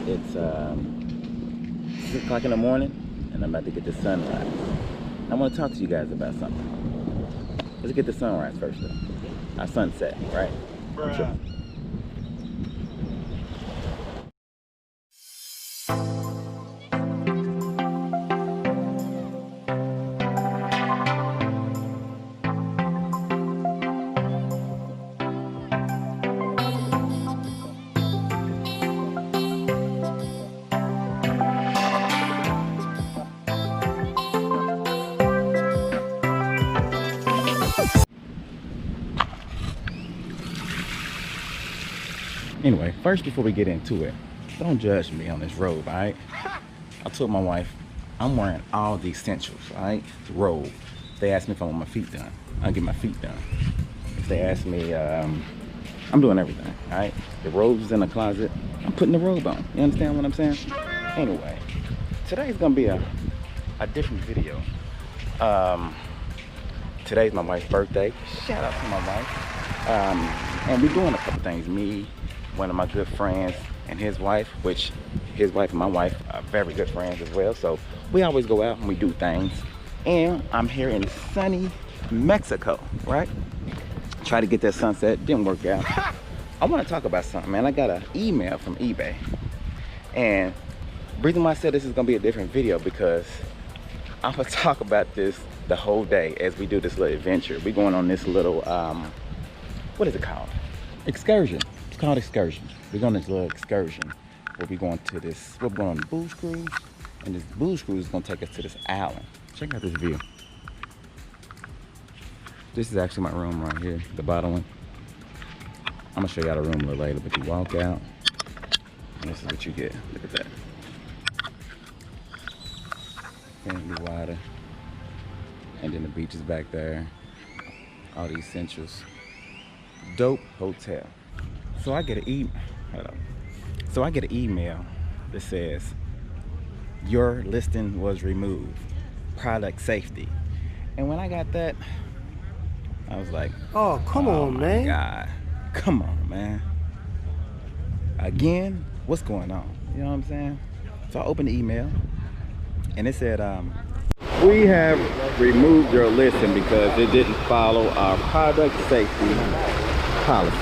It's 6 o'clock in the morning, and I'm about to get the sunrise. I want to talk to you guys about something. Let's get the sunrise first, though. Our sunset, right? Sure. Anyway, first, before we get into it, don't judge me on this robe, all right? I told my wife, I'm wearing all the essentials, all right? The robe. If they ask me if I want my feet done, I'll get my feet done. If they ask me, I'm doing everything, all right? The robe's in the closet, I'm putting the robe on. You understand what I'm saying? Anyway, today's gonna be a different video. Today's my wife's birthday. Shout out to my wife. And we're doing a couple things. Me, one of my good friends, and his wife, which his wife and my wife are very good friends as well. So we always go out and we do things. And I'm here in sunny Mexico, right? Try to get that sunset, didn't work out. I want to talk about something, man. I got an email from eBay. And the reason why I said this is gonna be a different video, because I'm gonna talk about this the whole day as we do this little adventure. We're going on this little, what is it called? Excursion. It's called excursion. We're going on this little excursion where we're going to this, we're going on the booze cruise, and this booze cruise is gonna take us to this island. Check out this view. This is actually my room right here, the bottom one. I'm gonna show y'all the room a little later, but you walk out, and this is what you get. Look at that. Family water. And then the beach is back there. All the essentials. Dope hotel. So I get an email that says your listing was removed. Product safety. And when I got that, I was like, oh, come on, man. God, come on, man. Again, what's going on? You know what I'm saying? So I opened the email, and it said, we have removed your listing because it didn't follow our product safety policy.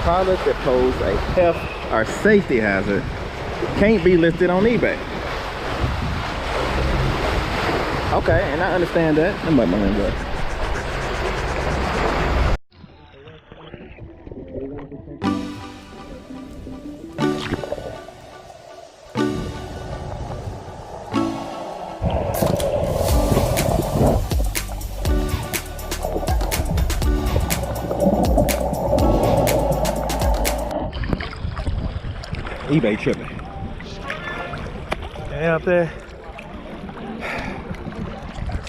Products that pose a health or safety hazard can't be listed on eBay. Okay, and I understand that. I'm like, my name eBay tripping. Yeah, up there.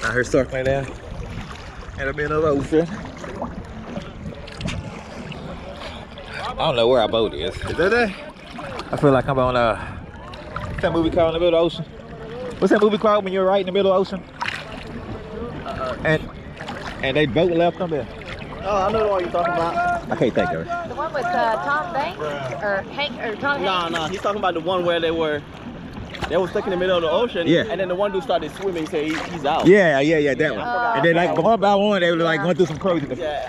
Out here circling there in the middle of the ocean. I don't know where our boat is. Is that there? I feel like I'm on what's that movie called, In the Middle of the Ocean? What's that movie called when you're right in the middle of the ocean? And they boat left them there. Oh, I know the one you're talking about. I can't think of it. The one with Tom Banks or Hank or Tom Hanks? No, he's talking about the one where they were stuck in the middle of the ocean. Yeah. And then the one dude started swimming, so he's out. Yeah, that one. And then like one by one, they were like going through some crazy. Yeah.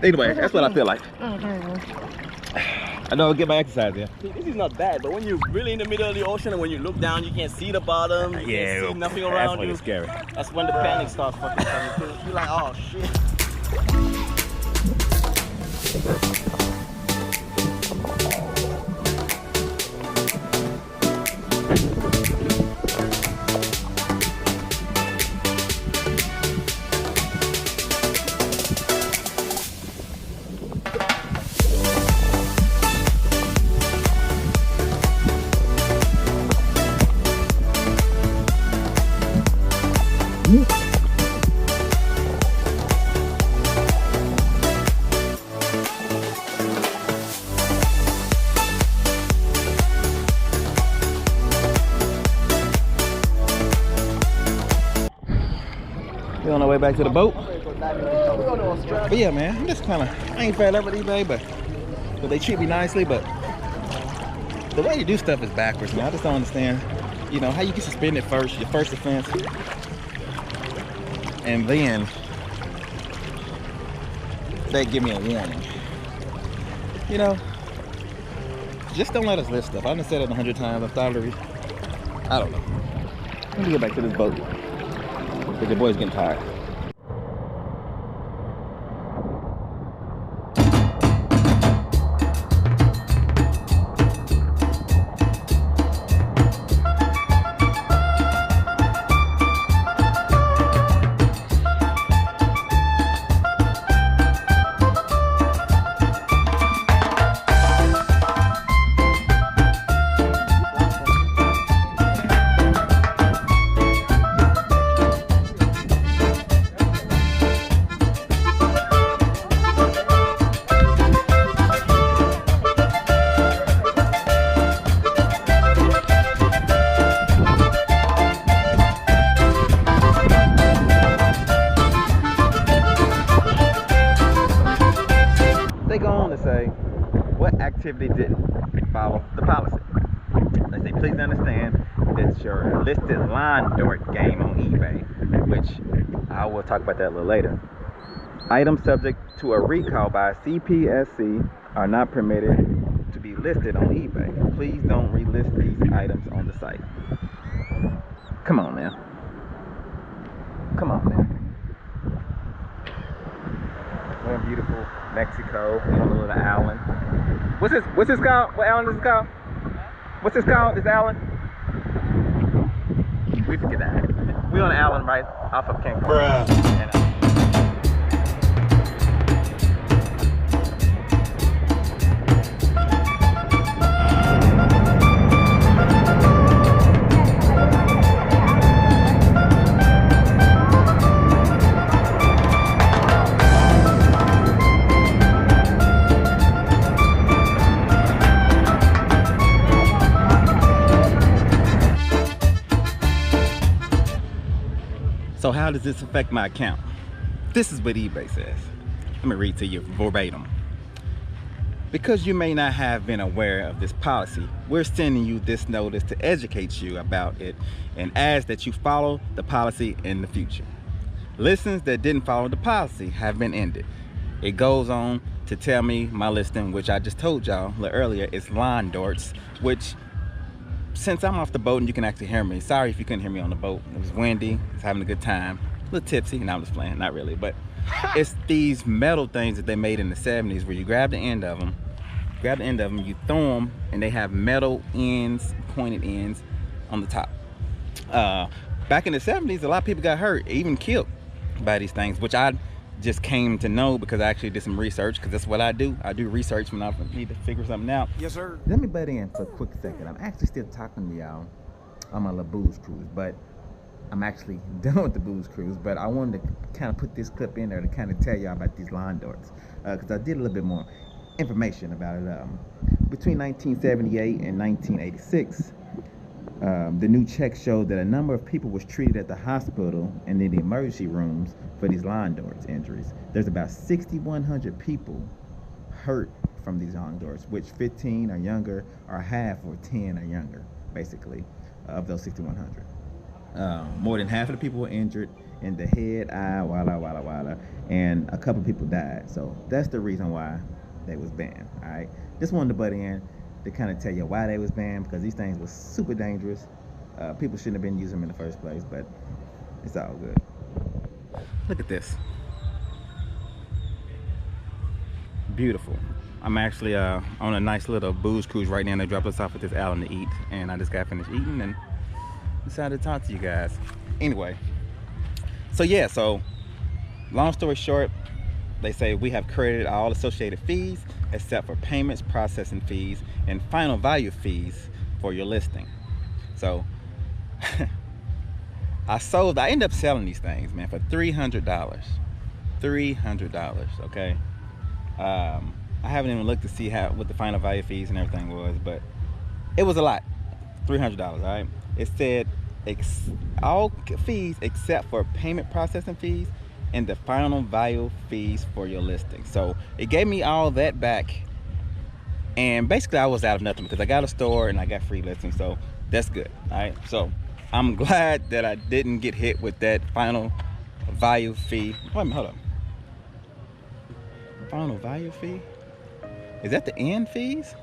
Anyway, that's what I feel like. Mm-hmm. I know I'll get my exercise in. See, this is not bad, but when you're really in the middle of the ocean and when you look down, you can't see the bottom. You can't see nothing around that's when you. it's scary. That's when the panic starts fucking coming. You're like, oh shit. We're on our way back to the boat. But yeah, man, I'm just kind of, I ain't fed up with eBay, but they treat me nicely, but The way to do stuff is backwards, man. I just don't understand, you know, how you get suspended first, your first offense, and then they give me a warning. You know, just don't let us list stuff. I've said it 100 times. I'm tired of it. I don't know. Let me get back to this boat because the boy's getting tired. Activity didn't follow the policy. They say, please understand that your listed line dart game on eBay, which I will talk about that a little later. Items subject to a recall by CPSC are not permitted to be listed on eBay. Please don't relist these items on the site. Come on now. Come on now. We're in beautiful Mexico on a little island. What's this called? What island is this called? What's this called? This island? We forget that. We on an island right off of Cancun. Bruh. So how does this affect my account? This is what eBay says. Let me read to you verbatim. Because you may not have been aware of this policy, we're sending you this notice to educate you about it and ask that you follow the policy in the future. Listings that didn't follow the policy have been ended. It goes on to tell me my listing, which I just told y'all a little earlier, is lawn darts, which since I'm off the boat and you can actually hear me, sorry if you couldn't hear me on the boat. It was windy, I was having a good time, a little tipsy, and I was playing, not really, but it's these metal things that they made in the 70s where you grab the end of them, you throw them, and they have metal ends, pointed ends on the top. Back in the 70s, a lot of people got hurt, even killed by these things, which I just came to know because I actually did some research, because that's what I do. I do research when I need to figure something out. Yes, sir. Let me butt in for a quick second. I'm actually still talking to y'all on my little booze cruise, but I'm actually done with the booze cruise, but I wanted to kind of put this clip in there to kind of tell y'all about these lawn darts, because I did a little bit more information about it. Between 1978 and 1986, the new check showed that a number of people was treated at the hospital and in the emergency rooms for these lawn darts injuries. There's about 6,100 people hurt from these lawn darts, which 15 or younger, or half, or 10 or younger, basically, of those 6,100. More than half of the people were injured in the head, eye, walla, and a couple people died. So that's the reason why they was banned. All right, just wanted to butt in to kind of tell you why they was banned, because these things were super dangerous. People shouldn't have been using them in the first place, but it's all good. Look at this. Beautiful. I'm actually on a nice little booze cruise right now. They dropped us off at this island to eat, and I just got finished eating and decided to talk to you guys. Anyway, so yeah, so long story short, they say we have credited all associated fees except for payments, processing fees, and final value fees for your listing. So I ended up selling these things, man, for $300. $300, okay? I haven't even looked to see what the final value fees and everything was, but it was a lot. $300, all right? It said all fees except for payment processing fees and the final value fees for your listing. So it gave me all that back And basically I was out of nothing because I got a store and I got free listings, so that's good. All right, so I'm glad that I didn't get hit with that final value fee. Wait a minute, hold up. Final value fee? Is that the end fees?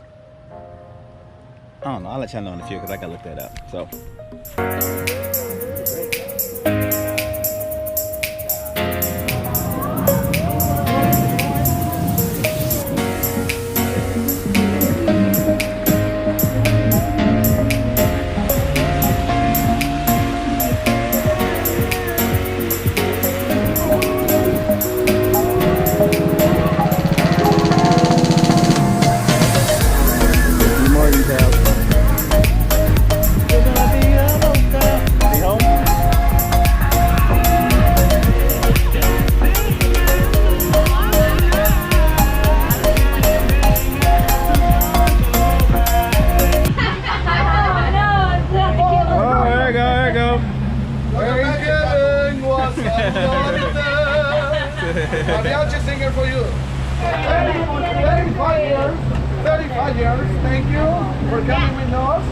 I don't know. I'll let y'all know in a few because I gotta look that up. So. Mariachi singer for you. 35 years. 35 years. Thank you for coming with us.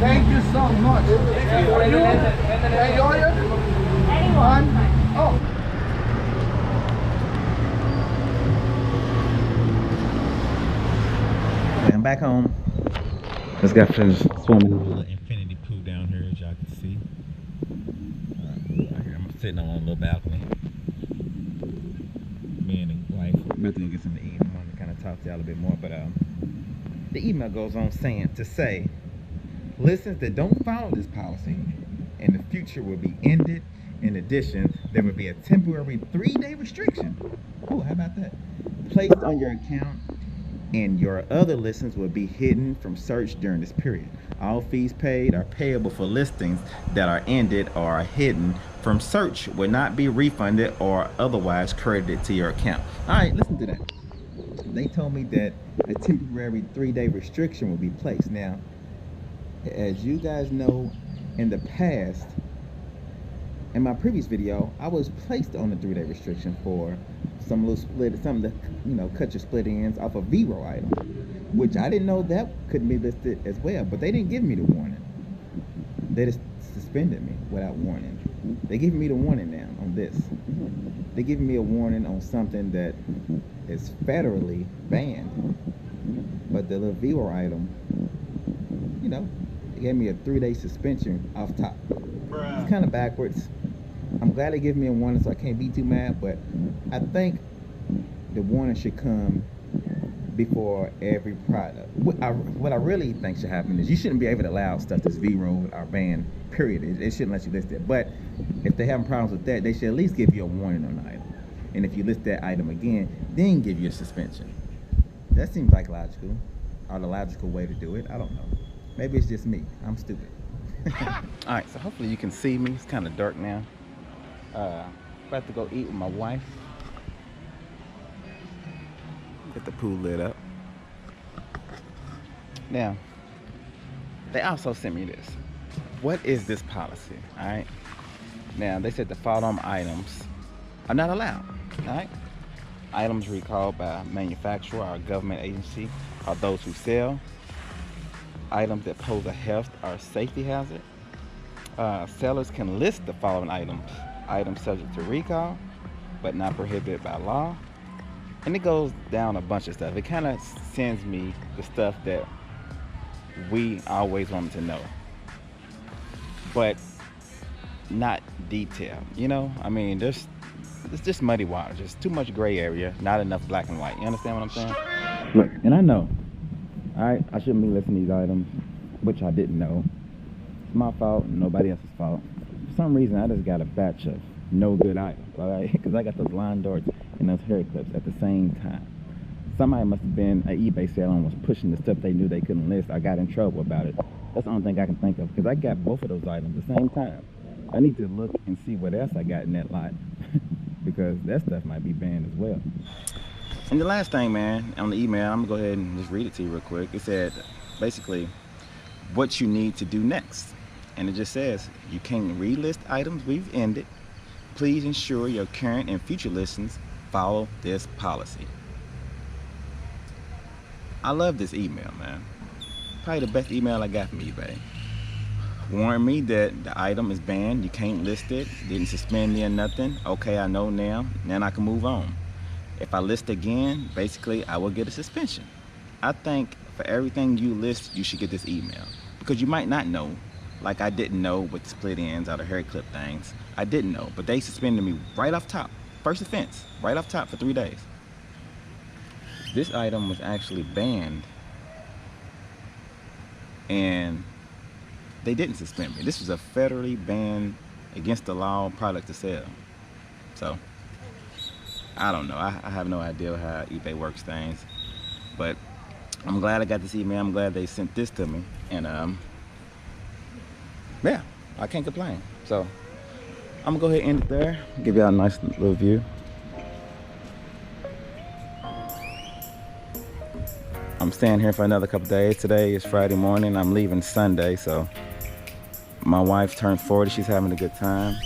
Thank you so much. For you, enjoy it. Anyone? Oh. Okay, I'm back home. Just got finished swimming in a little infinity pool down here, as y'all can see. I'm sitting on a little balcony. Me and the wife, about to get something to eat. I want to kind of talk to y'all a bit more, but the email goes on to say, listens that don't follow this policy in the future will be ended. In addition, there will be a temporary 3-day restriction. Oh, how about that? Placed on your account, and your other listings will be hidden from search during this period. All fees paid are payable for listings that are ended or are hidden from search will not be refunded or otherwise credited to your account. All right, listen to that. They told me that a temporary 3-day restriction will be placed. Now, as you guys know, in the past, in my previous video, I was placed on the 3-day restriction for some little split, something to, you know, cut your split ends off a V-roll item, which I didn't know that couldn't be listed as well, but they didn't give me the warning. They just suspended me without warning. They gave me the warning now on this. They giving me a warning on something that is federally banned, but the little V-roll item, you know, they gave me a 3-day suspension off top. It's kind of backwards. I'm glad they give me a warning so I can't be too mad, but I think the warning should come before every product. What I really think should happen is you shouldn't be able to allow stuff that's V-rolled or banned, period. It shouldn't let you list it. But if they're having problems with that, they should at least give you a warning on the item. And if you list that item again, then give you a suspension. That seems like logical, or the logical way to do it. I don't know. Maybe it's just me. I'm stupid. All right, so hopefully you can see me. It's kind of dark now. About to go eat with my wife. Get the pool lit up. Now, they also sent me this. What is this policy? All right. Now, they said the following items are not allowed. All right. Items recalled by manufacturer or government agency are those who sell. Items that pose a health or safety hazard. Sellers can list the following items. Items subject to recall, but not prohibited by law. And it goes down a bunch of stuff. It kind of sends me the stuff that we always wanted to know, but not detailed. You know, I mean, it's just muddy water. Just too much gray area, not enough black and white. You understand what I'm saying? Look, and I know, all right, I shouldn't be listing these items, which I didn't know. It's my fault and nobody else's fault. For some reason, I just got a batch of no good items, all right? Because I got those line darts and those hair clips at the same time. Somebody must have been an eBay seller and was pushing the stuff they knew they couldn't list. I got in trouble about it. That's the only thing I can think of, because I got both of those items at the same time. I need to look and see what else I got in that lot, because that stuff might be banned as well. And the last thing, man, on the email, I'm gonna go ahead and just read it to you real quick. It said, basically, what you need to do next. And it just says, you can relist items we've ended. Please ensure your current and future listings follow this policy. I love this email, man. Probably the best email I got from eBay. Warn me that the item is banned, you can't list it, didn't suspend me or nothing. Okay, I know now, then I can move on. If I list again, basically I will get a suspension. I think for everything you list, you should get this email. Because you might not know, like I didn't know with the split ends or the hair clip things. I didn't know, but they suspended me right off top. First offense, right off top for 3 days. This item was actually banned and they didn't suspend me. This was a federally banned, against the law product to sell. So, I don't know. I have no idea how eBay works things. But I'm glad I got this email. I'm glad they sent this to me. And yeah, I can't complain. So, I'm gonna go ahead and end it there. Give y'all a nice little view. I'm staying here for another couple days. Today is Friday morning. I'm leaving Sunday, so my wife turned 40. She's having a good time.